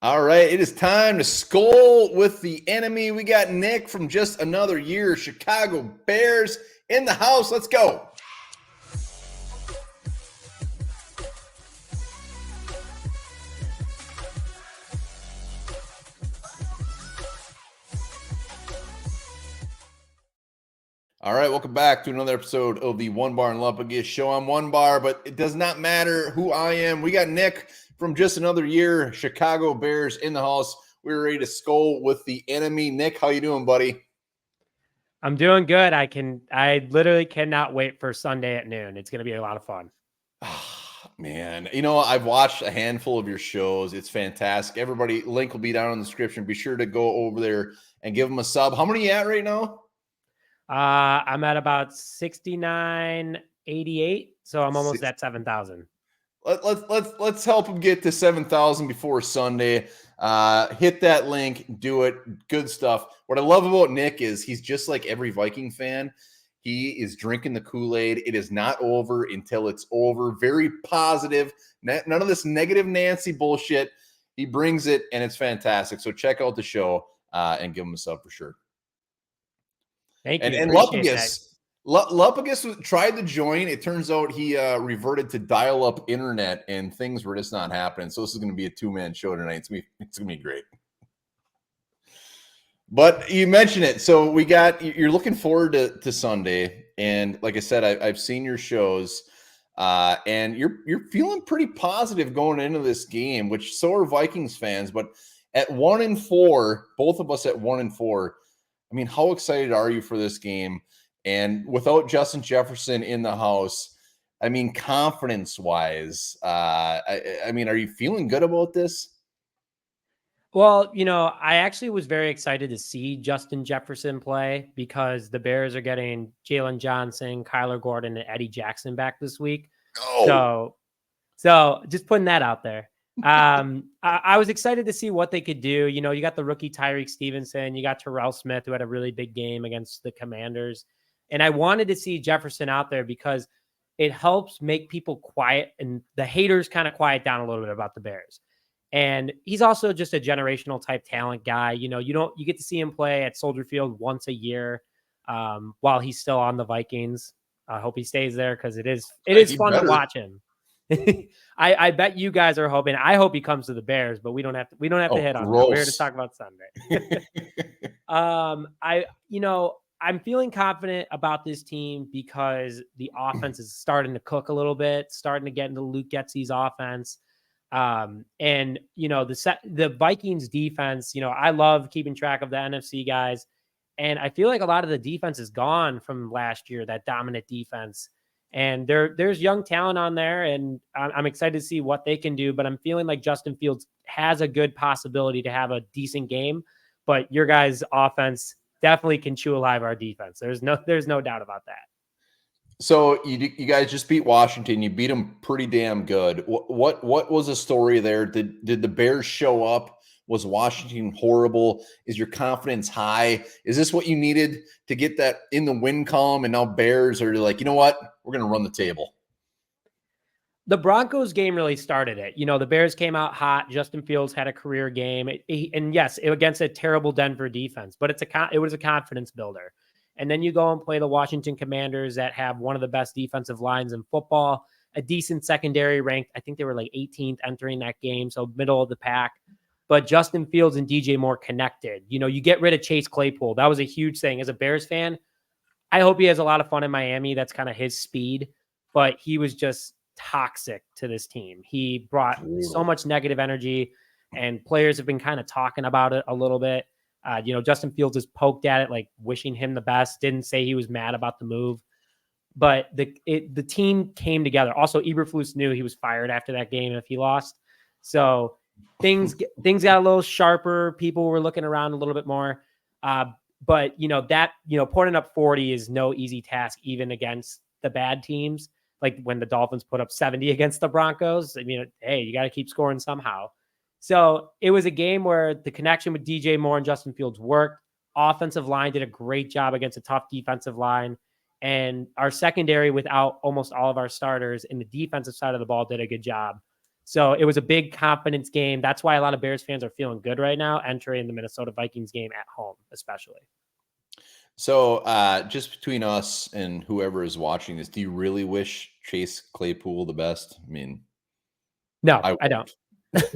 All right, it is time to skol with the enemy. We got Nick from Just Another Year, Chicago Bears in the house. Let's go. All right, welcome back to another episode of the Onebar and Lupagus show. I'm Onebar, but it does not matter who I am. We got Nick from Just Another Year, Chicago Bears in the house. We're ready to skol with the enemy. Nick, how you doing, buddy? I'm doing good. I literally cannot wait for Sunday at noon. It's going to be a lot of fun. Man, I've watched a handful of your shows. It's fantastic. Everybody, link will be down in the description. Be sure to go over there and give them a sub. How many are you at right now? I'm at about 6988, so I'm almost at 7,000. Let's help them get to 7,000 before Sunday. Hit that link, do it. Good stuff. What I love about Nick is he's just like every Viking fan. He is drinking the Kool-Aid. It is not over until it's over. Very positive. None of this negative Nancy bullshit. He brings it, and it's fantastic. So check out the show and give him a sub for sure. Thank you. And Lupagus tried to join. It turns out he reverted to dial-up internet, and things were just not happening. So this is going to be a two-man show tonight. It's going to be great. But you mentioned it. So you're looking forward to Sunday. And like I said, I've seen your shows. And you're feeling pretty positive going into this game, which so are Vikings fans. But at 1-4, both of us at 1-4, I mean, how excited are you for this game? And without Justin Jefferson in the house, I mean, confidence-wise, I mean, are you feeling good about this? Well, I actually was very excited to see Justin Jefferson play because the Bears are getting Jalen Johnson, Kyler Gordon, and Eddie Jackson back this week. Oh. So just putting that out there. I was excited to see what they could do. You got the rookie Tyreek Stevenson, you got Terrell Smith, who had a really big game against the Commanders. And I wanted to see Jefferson out there because it helps make people quiet and the haters kind of quiet down a little bit about the Bears. And he's also just a generational type talent guy. You get to see him play at Soldier Field once a year while he's still on the Vikings. I hope he stays there because it is fun to watch him. I bet you guys are hoping. I hope he comes to the Bears, but we don't have to hit on that. We're here to talk about Sunday. I'm feeling confident about this team because the offense is starting to cook a little bit, starting to get into Luke Getsy's offense. And the Vikings defense, I love keeping track of the NFC guys. And I feel like a lot of the defense is gone from last year, that dominant defense. And there's young talent on there, and I'm excited to see what they can do. But I'm feeling like Justin Fields has a good possibility to have a decent game. But your guys' offense definitely can chew alive our defense. There's no doubt about that. So you guys just beat Washington. You beat them pretty damn good. What was the story there? Did the Bears show up? Was Washington horrible? Is your confidence high? Is this what you needed to get that in the win column? And now Bears are like, you know what? We're going to run the table. The Broncos game really started it. The Bears came out hot. Justin Fields had a career game. And yes, against a terrible Denver defense, but it was a confidence builder. And then you go and play the Washington Commanders that have one of the best defensive lines in football, a decent secondary ranked. I think they were like 18th entering that game, so middle of the pack. But Justin Fields and DJ Moore connected. You get rid of Chase Claypool. That was a huge thing. As a Bears fan, I hope he has a lot of fun in Miami. That's kind of his speed. But he was just toxic to this team. He brought so much negative energy, and players have been kind of talking about it a little bit. Justin Fields has poked at it, like wishing him the best. Didn't say he was mad about the move. But the team came together. Also, Eberflus knew he was fired after that game if he lost. So things got a little sharper. People were looking around a little bit more. But putting up 40 is no easy task, even against the bad teams. Like when the Dolphins put up 70 against the Broncos, I mean, hey, you got to keep scoring somehow. So it was a game where the connection with DJ Moore and Justin Fields worked. Offensive line did a great job against a tough defensive line. And our secondary, without almost all of our starters in the defensive side of the ball, did a good job. So it was a big confidence game. That's why a lot of Bears fans are feeling good right now entering the Minnesota Vikings game at home, especially. So just between us and whoever is watching this, do you really wish Chase Claypool the best? I mean, No, I I don't. won't.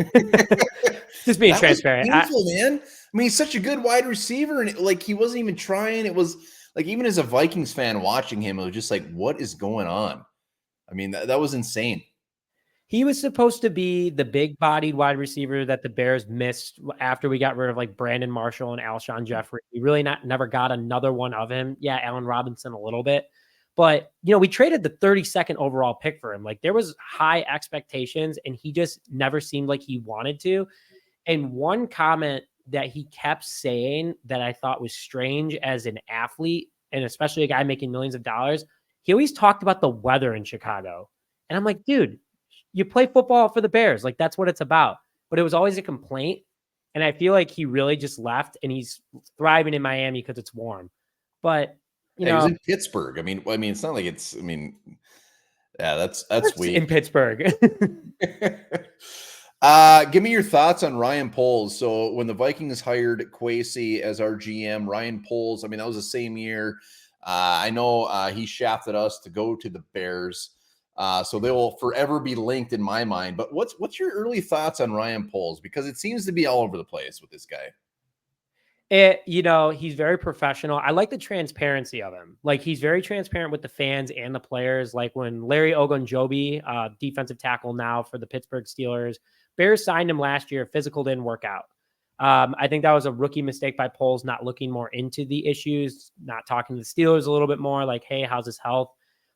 Just being That was transparent. painful, man. I mean, he's such a good wide receiver, and like he wasn't even trying. It was like even as a Vikings fan watching him, it was just like, what is going on? I mean, that was insane. He was supposed to be the big-bodied wide receiver that the Bears missed after we got rid of like Brandon Marshall and Alshon Jeffrey. We really never got another one of him. Yeah, Allen Robinson a little bit. But, we traded the 32nd overall pick for him. Like there was high expectations and he just never seemed like he wanted to. And one comment that he kept saying that I thought was strange as an athlete, and especially a guy making millions of dollars, he always talked about the weather in Chicago. And I'm like, dude, you play football for the Bears. Like that's what it's about. But it was always a complaint. And I feel like he really just left and he's thriving in Miami because it's warm. But He was in Pittsburgh. I mean, it's not like it's. I mean, yeah, that's weak. In Pittsburgh. Give me your thoughts on Ryan Poles. So when the Vikings hired Kwesi as our GM, Ryan Poles, I mean, that was the same year. I know he shafted us to go to the Bears. So they will forever be linked in my mind. But what's your early thoughts on Ryan Poles? Because it seems to be all over the place with this guy. He's very professional. I like the transparency of him. Like he's very transparent with the fans and the players. Like when Larry Ogunjobi, defensive tackle now for the Pittsburgh Steelers, Bears signed him last year. Physical didn't work out. I think that was a rookie mistake by Poles, not looking more into the issues, not talking to the Steelers a little bit more like, hey, how's his health?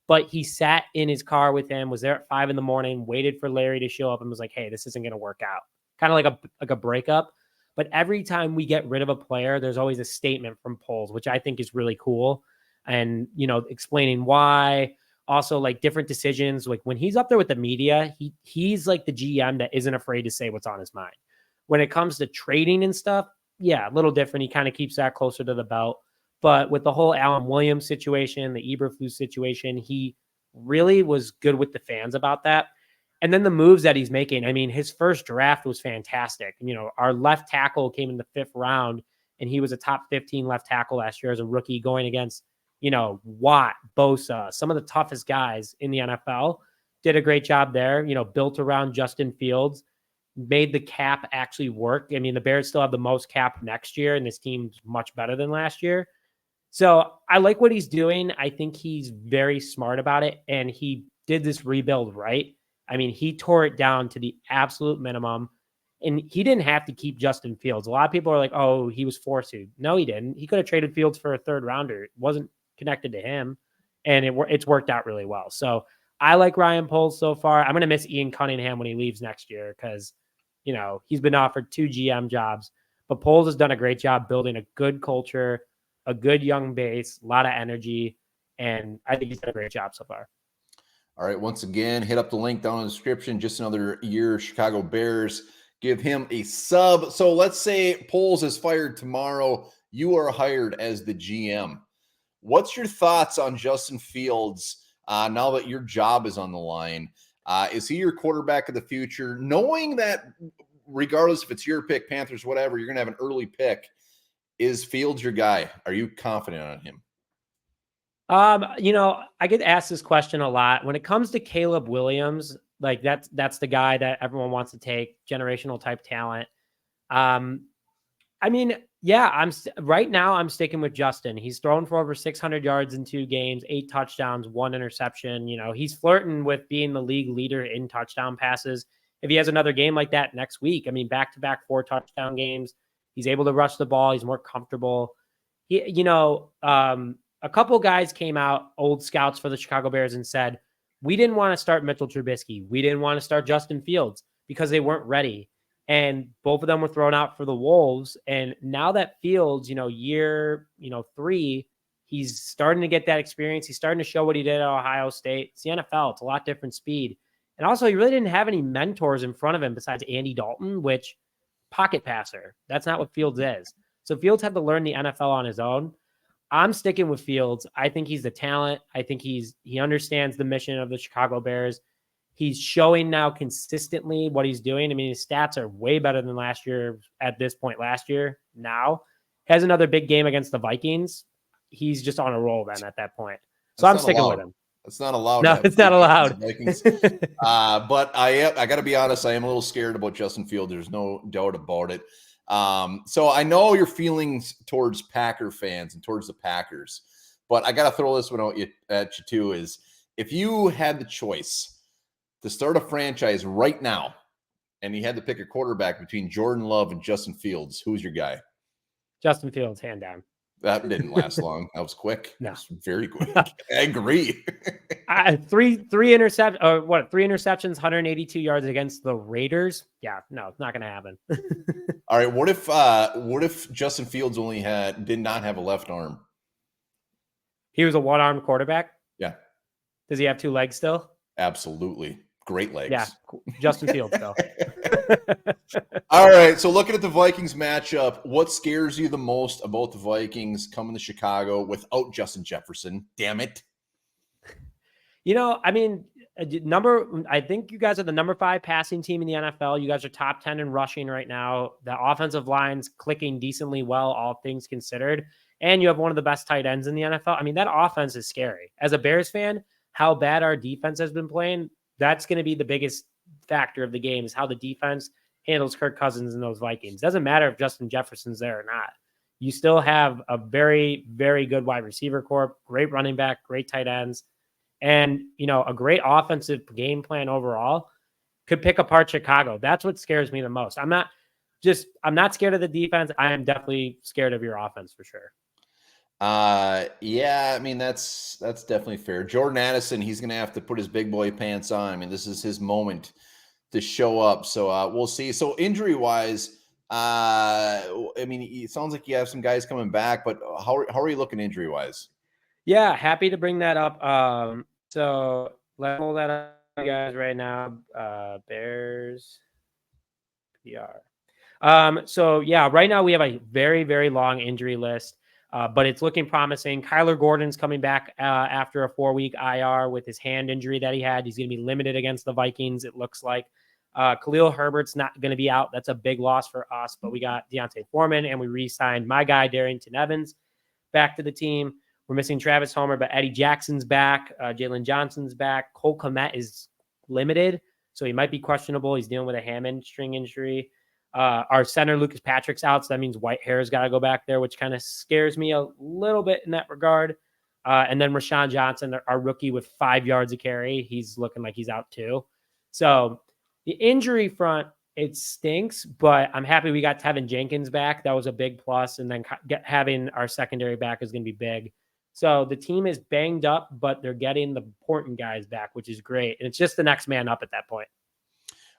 But he sat in his car with him, was there at 5 a.m, waited for Larry to show up and was like, hey, this isn't going to work out. Kind of like a breakup. But every time we get rid of a player, there's always a statement from Poles, which I think is really cool. And, explaining why, also like different decisions. Like when he's up there with the media, he's like the GM that isn't afraid to say what's on his mind. When it comes to trading and stuff, yeah, a little different. He kind of keeps that closer to the belt. But with the whole Alan Williams situation, the Eberflus situation, he really was good with the fans about that. And then the moves that he's making, I mean, his first draft was fantastic. Our left tackle came in the 5th round, and he was a top 15 left tackle last year as a rookie going against, Watt, Bosa, some of the toughest guys in the NFL. Did a great job there, built around Justin Fields, made the cap actually work. I mean, the Bears still have the most cap next year, and this team's much better than last year. So I like what he's doing. I think he's very smart about it, and he did this rebuild right. I mean, he tore it down to the absolute minimum, and he didn't have to keep Justin Fields. A lot of people are like, oh, he was forced to. No, he didn't. He could have traded Fields for a 3rd rounder. It wasn't connected to him, and it's worked out really well. So I like Ryan Poles so far. I'm going to miss Ian Cunningham when he leaves next year because, he's been offered 2 GM jobs. But Poles has done a great job building a good culture, a good young base, a lot of energy, and I think he's done a great job so far. All right. Once again, hit up the link down in the description. Just another year, Chicago Bears. Give him a sub. So let's say Poles is fired tomorrow. You are hired as the GM. What's your thoughts on Justin Fields now that your job is on the line? Is he your quarterback of the future? Knowing that regardless if it's your pick, Panthers, whatever, you're going to have an early pick. Is Fields your guy? Are you confident on him? I get asked this question a lot. When it comes to Caleb Williams, like that's the guy that everyone wants to take, generational type talent. I mean, yeah, right now I'm sticking with Justin. He's thrown for over 600 yards in 2 games, 8 touchdowns, 1 interception. He's flirting with being the league leader in touchdown passes. If he has another game like that next week, I mean, back-to-back 4 touchdown games, he's able to rush the ball. He's more comfortable. A couple guys came out, old scouts for the Chicago Bears, and said, we didn't want to start Mitchell Trubisky. We didn't want to start Justin Fields because they weren't ready. And both of them were thrown out for the Wolves. And now that Fields, year 3, he's starting to get that experience. He's starting to show what he did at Ohio State. It's the NFL. It's a lot different speed. And also, he really didn't have any mentors in front of him besides Andy Dalton, which pocket passer. That's not what Fields is. So Fields had to learn the NFL on his own. I'm sticking with Fields. I think he's the talent. I think he understands the mission of the Chicago Bears. He's showing now consistently what he's doing. I mean, his stats are way better than last year at this point last year. Now has another big game against the Vikings. He's just on a roll then at that point. So I'm sticking with him. It's not allowed. No, it's not allowed. Vikings. But I got to be honest. I am a little scared about Justin Fields. There's no doubt about it. So I know your feelings towards Packer fans and towards the Packers, but I got to throw this one at you too. Is if you had the choice to start a franchise right now, and you had to pick a quarterback between Jordan Love and Justin Fields, who's your guy? Justin Fields, hand down. That didn't last long. That was quick. No, was very quick. I agree. Three interceptions, 182 yards against the Raiders. Yeah, no, it's not going to happen. All right. What if Justin Fields did not have a left arm? He was a one-armed quarterback. Yeah. Does he have two legs still? Absolutely. Great legs. Yeah. Justin Fields though. All right. So looking at the Vikings matchup, what scares you the most about the Vikings coming to Chicago without Justin Jefferson? Damn it. I mean, I think you guys are the number 5 passing team in the NFL. You guys are top 10 in rushing right now. The offensive line's clicking decently well, all things considered. And you have one of the best tight ends in the NFL. I mean, that offense is scary. As a Bears fan, how bad our defense has been playing, that's going to be the biggest factor of the game, is how the defense handles Kirk Cousins and those Vikings. Doesn't matter if Justin Jefferson's there or not. You still have a very, very good wide receiver corps, great running back, great tight ends, and, a great offensive game plan overall could pick apart Chicago. That's what scares me the most. I'm not scared of the defense. I am definitely scared of your offense for sure. Yeah, I mean, that's definitely fair. Jordan Addison, he's going to have to put his big boy pants on. I mean, this is his moment to show up. So, we'll see. So injury wise, I mean, it sounds like you have some guys coming back, but how are you looking injury wise? Yeah. Happy to bring that up. So let's hold that up, guys, right now. Bears PR. So yeah, right now we have a very, very long injury list. But it's looking promising. Kyler Gordon's coming back after a 4-week IR with his hand injury that he had. He's going to be limited against the Vikings, it looks like. Khalil Herbert's not going to be out. That's a big loss for us. But we got Deontay Foreman, and we re-signed my guy, Darrington Evans, back to the team. We're missing Travis Homer, but Eddie Jackson's back. Jalen Johnson's back. Cole Kmet is limited, so he might be questionable. He's dealing with a hamstring injury. Our center, Lucas Patrick's out, so that means Whitehair's got to go back there, which kind of scares me a little bit in that regard. And then Rashawn Johnson, our rookie with 5 yards of carry, he's looking like he's out too. So the injury front, it stinks, but I'm happy we got Tevin Jenkins back. That was a big plus, and then having our secondary back is going to be big. So the team is banged up, but they're getting the important guys back, which is great. And it's just the next man up at that point.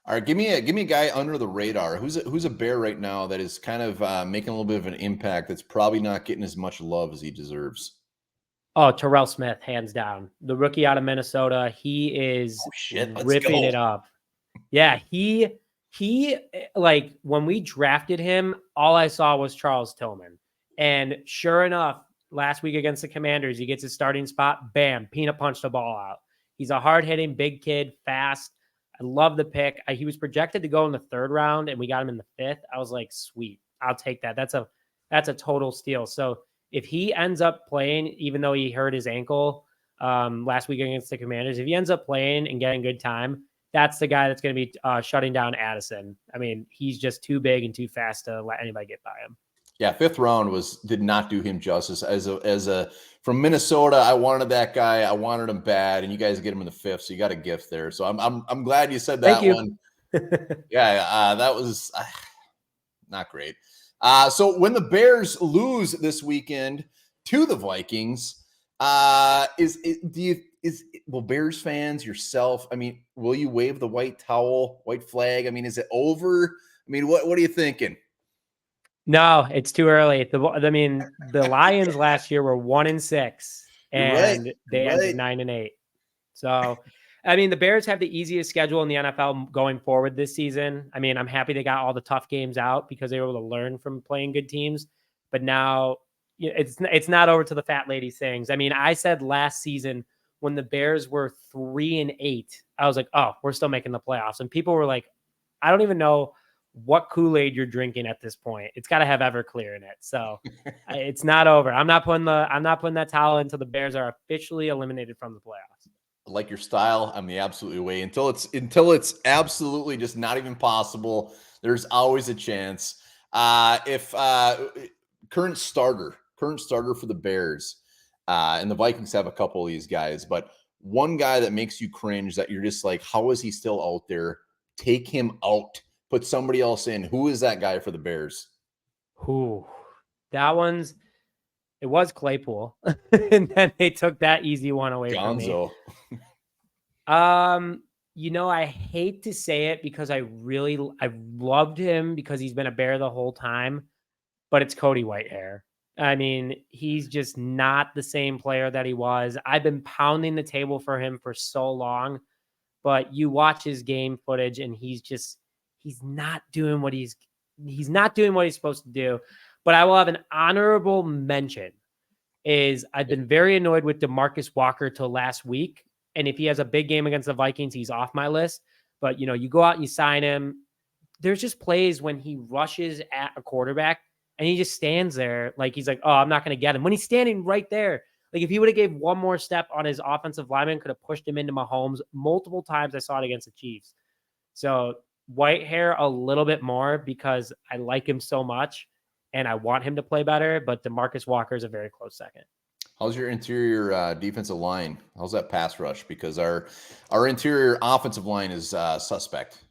All right, give me a guy under the radar. Who's a Bear right now that is kind of making a little bit of an impact that's probably not getting as much love as he deserves? Oh, Terrell Smith, hands down. The rookie out of Minnesota. He is ripping it up. Yeah, he like when we drafted him, all I saw was Charles Tillman. And sure enough, last week against the Commanders, he gets his starting spot. Bam, peanut punched the ball out. He's a hard-hitting, big kid, fast. I love the pick. He was projected to go in the 3rd round, and we got him in the 5th. I was like, sweet, I'll take that. That's a total steal. So if he ends up playing, even though he hurt his ankle last week against the Commanders, if he ends up playing and getting good time, that's the guy that's going to be shutting down Addison. I mean, he's just too big and too fast to let anybody get by him. Yeah, 5th round did not do him justice. As a from Minnesota, I wanted that guy. I wanted him bad, and you guys get him in the 5th, so you got a gift there. So I'm glad you said that one. Yeah, that was not great. So when the Bears lose this weekend to the Vikings, will Bears fans, yourself, I mean, will you wave the white flag? I mean, is it over? I mean, what are you thinking? No, it's too early. The Lions last year were 1-6, and they ended 9-8. So, I mean, the Bears have the easiest schedule in the NFL going forward this season. I mean, I'm happy they got all the tough games out because they were able to learn from playing good teams. But now it's not over to the fat lady sings. I mean, I said last season when the Bears were 3-8, I was like, oh, we're still making the playoffs. And people were like, I don't even know what Kool-Aid you're drinking at this point. It's got to have Everclear in it. So it's not over. I'm not putting that towel until the Bears are officially eliminated from the playoffs. I like your style. I'm the absolute way until it's absolutely just not even possible. There's always a chance. If current starter for the Bears, and the Vikings have a couple of these guys, but one guy that makes you cringe that you're just like, how is he still out there? Take him out. Put somebody else in. Who is that guy for the Bears? Who? It was Claypool. And then they took that easy one away Gonzo. from me. I hate to say it because I've loved him because he's been a Bear the whole time, but it's Cody Whitehair. I mean, he's just not the same player that he was. I've been pounding the table for him for so long, but you watch his game footage and he's not doing what he's supposed to do. But I will have an honorable mention is I've been very annoyed with DeMarcus Walker till last week. And if he has a big game against the Vikings, he's off my list. But, you go out and you sign him. There's just plays when he rushes at a quarterback and he just stands there like he's like, oh, I'm not going to get him. When he's standing right there, like if he would have gave one more step on his offensive lineman, could have pushed him into Mahomes multiple times. I saw it against the Chiefs. So Whitehair a little bit more because I like him so much and I want him to play better. But DeMarcus Walker is a very close second. How's your interior defensive line? How's that pass rush? Because our interior offensive line is suspect.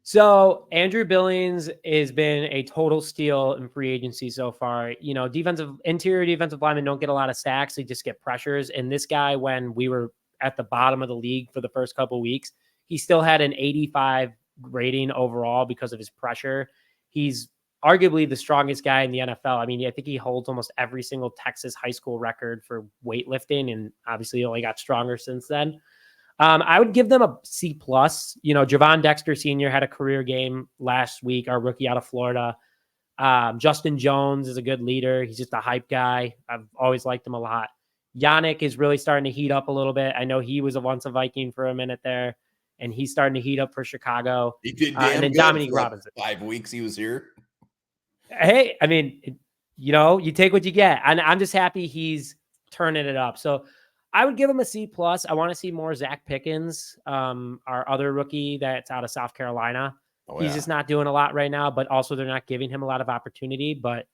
So Andrew Billings has been a total steal in free agency so far. Interior defensive linemen don't get a lot of sacks. They just get pressures. And this guy, when we were at the bottom of the league for the first couple of weeks, he still had an 85 rating overall because of his pressure. He's arguably the strongest guy in the NFL. I mean, I think he holds almost every single Texas high school record for weightlifting, and obviously he only got stronger since then. I would give them a C+. Javon Dexter Sr. had a career game last week, our rookie out of Florida. Justin Jones is a good leader. He's just a hype guy. I've always liked him a lot. Yannick is really starting to heat up a little bit. I know he was once a Viking for a minute there, and he's starting to heat up for Chicago. He did and then Dominique Robinson. 5 weeks he was here. Hey, I mean, you take what you get. And I'm just happy he's turning it up. So I would give him a C+. I want to see more Zach Pickens, our other rookie that's out of South Carolina. He's just not doing a lot right now, but also they're not giving him a lot of opportunity. But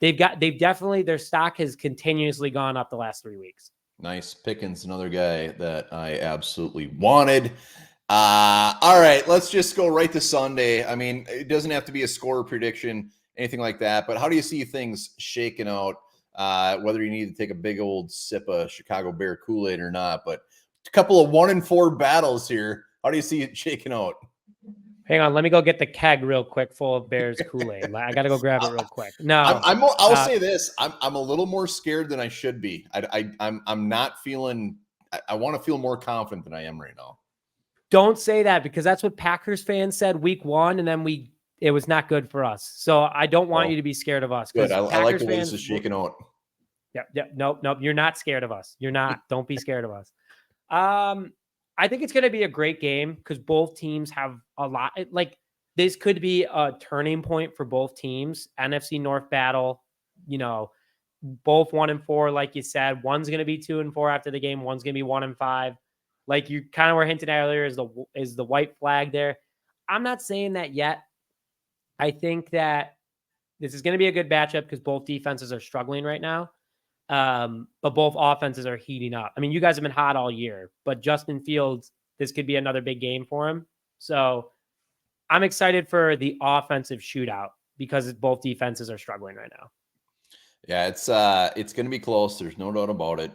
their stock has continuously gone up the last 3 weeks. Nice. Pickens, another guy that I absolutely wanted. All right, let's just go right to Sunday. I mean, it doesn't have to be a score prediction, anything like that, but how do you see things shaking out? Whether you need to take a big old sip of Chicago Bear Kool-Aid or not, but a couple of 1-4 battles here. How do you see it shaking out? Hang on, let me go get the keg real quick full of Bears Kool-Aid. I got to go grab it real quick. No, I'll say this: I'm a little more scared than I should be. I'm not feeling. I want to feel more confident than I am right now. Don't say that because that's what Packers fans said week 1, and then it was not good for us. So I don't want you to be scared of us. Good. I like the way this is shaking out. Yep. Nope. You're not scared of us. You're not. Don't be scared of us. I think it's going to be a great game because both teams have a lot. This could be a turning point for both teams. NFC North battle, both 1-4, like you said. One's going to be 2-4 after the game. One's going to be 1-5. Like you kind of were hinting at earlier, is the white flag there. I'm not saying that yet. I think that this is going to be a good matchup because both defenses are struggling right now. But both offenses are heating up. I mean, you guys have been hot all year, but Justin Fields, this could be another big game for him. So I'm excited for the offensive shootout because both defenses are struggling right now. Yeah, it's going to be close. There's no doubt about it.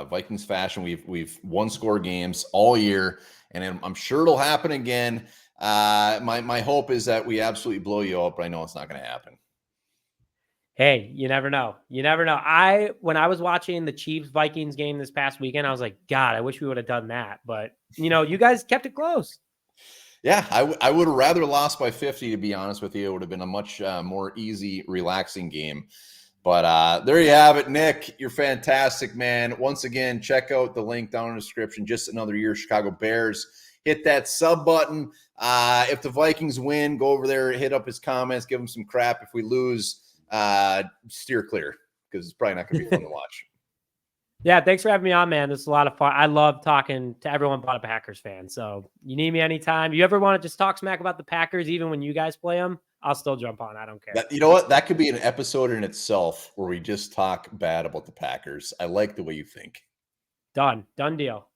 Vikings fashion, we've won score games all year, and I'm sure it'll happen again. My hope is that we absolutely blow you up, but I know it's not going to happen. Hey, you never know. When I was watching the Chiefs Vikings game this past weekend, I was like, God, I wish we would have done that. But, you guys kept it close. Yeah, I would have rather lost by 50, to be honest with you. It would have been a much more easy, relaxing game. But there you have it, Nick. You're fantastic, man. Once again, check out the link down in the description. Just another year, Chicago Bears. Hit that sub button. If the Vikings win, go over there, hit up his comments, give him some crap. If we lose, steer clear because it's probably not going to be fun to watch. Yeah, thanks for having me on, man. This is a lot of fun. I love talking to everyone but a Packers fan. So you need me anytime. You ever want to just talk smack about the Packers, even when you guys play them, I'll still jump on. I don't care. You know what? That could be an episode in itself where we just talk bad about the Packers. I like the way you think. Done deal.